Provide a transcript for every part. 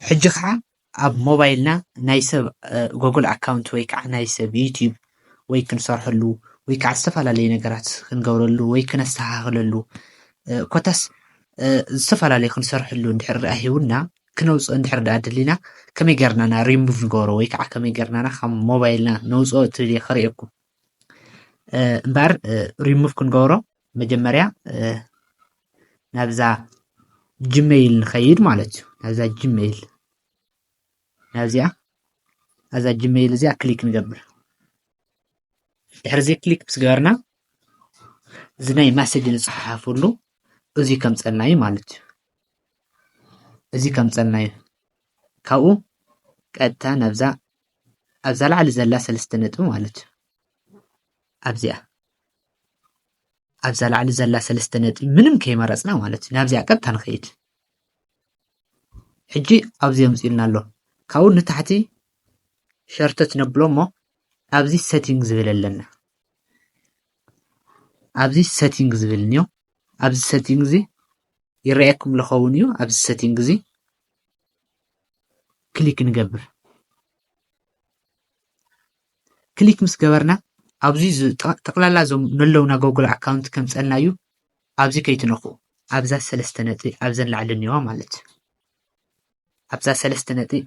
ሕጂ ከዓ ኣብ ሞባይልና ናይ ሰብ ጉግል ኣካውንት ወይ ከዓ ናይ ሰብ ዩቲዩብ ወይ ክንሰርሐሉ ወይ ከዓ ዝተፈላለዩ ነገራት ክንገብረሉ ወይ ክነስተኻኽለሉ ኮታስ ዝተፈላለዩ ክንሰርሐሉ እንድሕር ደኣ ሂቡና ክነውፅኦ እንድሕር ደኣ ደሊና ከመይ ጌርና ሪሙቭ ንገብሮ ወይ ከዓ ከመይ ጌርና ካብ ሞባይልና ነውፅኦ ትብል ክርእየኩም እምበር ሪሙቭ ክንገብሮ መጀመርያ ናብዛ ጂሜይል ንኸይድ ማለት እዩ ናብዛ ጂሜይል ናብዚኣ ናብዛ ጂሜይል እዚኣ ክሊክ ንገብር ድሕሪ እዚ ክሊክ ምስ ገበርና እዚ ናይ ማሴጅ ንፅሓፈሉ እዚ ከምፀልና እዩ ማለት እዩ እዚ ከምፀልና እዩ ካብኡ ቀጥታ ናብዛ ኣብዛ ላዕሊ ዘላ 3 ነጥቢ ማለት እዩ ኣብዚኣ ኣብዛ ላዕሊ ዘላ 3 ነጥቢ ምንም ከይመረፅና ማለት እዩ ናብዚኣ ቀጥታ ንኸይድ ሕጂ ኣብዚ የምፅኡልና ኣሎ ካብኡ ንታሕቲ ሸርተት ነብሎ እሞ ኣብዚ ሴቲንግ ዝብል ኣለና ኣብዚ ሴቲንግ ዝብል እንዮ ኣብዚ ሴቲንግ እዚ ይረአየኩም ዝኸውን እዩ ኣብዚ ሴቲንግ እዚ ክሊክ ንገብር ክሊክ ምስ ገበርና ኣብዚ ጠቕላላ ዞም ነለውና ጉግል ኣካውንት ከምፀልና እዩ ኣብዚ ከይትነኽኡ ኣብዛ 3 ነጥቢ ኣብዘን ላዕሊ እንየዋ ማለት እዩ ኣብዛ 3 ነጥቢ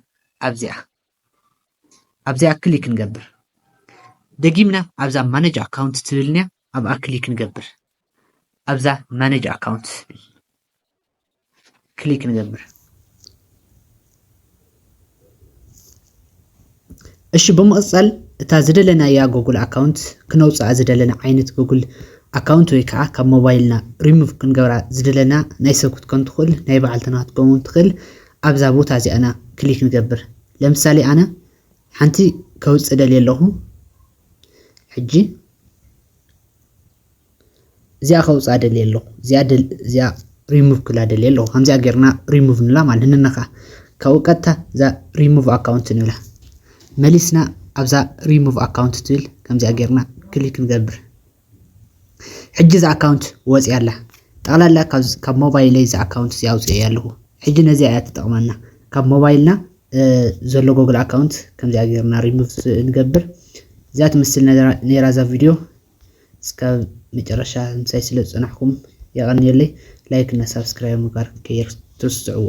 ኣብዚኣ ክሊክ ንገብር ደጊምና ኣብዛ ማኔጅ ኣካውንት ትብልንያ ኣብኣ ክሊክ ንገብር ኣብዛ ማኔጅ ኣካውንት ክሊክ ንገብር እሺ ብምቕፃል እታ ዝደለናያ ጉግል ኣካውንት ክነውፅኣ ዝደለና ዓይነት ጉግል ኣካውንት ወይ ከዓ ካብ ሞባይልና ሪሙቭ ክንገብራ ዝደለና ናይ ሰብ ክትኮን ትኽእል ናይ በዓልትና ክትኮን ትኽእል ኣብዛ ቦታ እዚኣና ክሊክ ንገብር ለምሳሌ ኣነ ሓንቲ ከውፅእ ደልየ ኣለኹ ሕጂ እዚኣ ከውፅኣ ደልየ ኣለኹ እዚኣ ሪሙቭ ክላ ደልየ ኣለኹ ከምዚኣ ጌርና ሪሙቭ ንብላ ማለት ንነኻ ካብኡ ቀጥታ እዛ ሪሙቭ ኣካውንት ንብላ መሊስና ኣብዛ ሪሙቭ ኣካውንት ትብል ከምዚኣ ጌርና ክሊክ ንገብር ሕጂ እዛ ኣካውንት ወፂያ ኣላ ጠቕላላ ካብ ሞባይለይ እዛ ኣካውንት እዚኣ ኣውፅአ ኣለኹ ሕጂ ነዚኣ እያ ትጠቕመና ካብ ሞባይልና ዘሎ ጉግል ኣካውንት ከምዚኣ ጌርና ሪሙቭ ንገብር እዚኣ ትምስል ነይራ እዛ ቪድዮ እስካብ መጨረሻ ምሳይ ስለ ዝፀናሕኩም የቐኒየለይ ላይክ እና ሳብስክራይብ ምግባር ከይርትዕዎ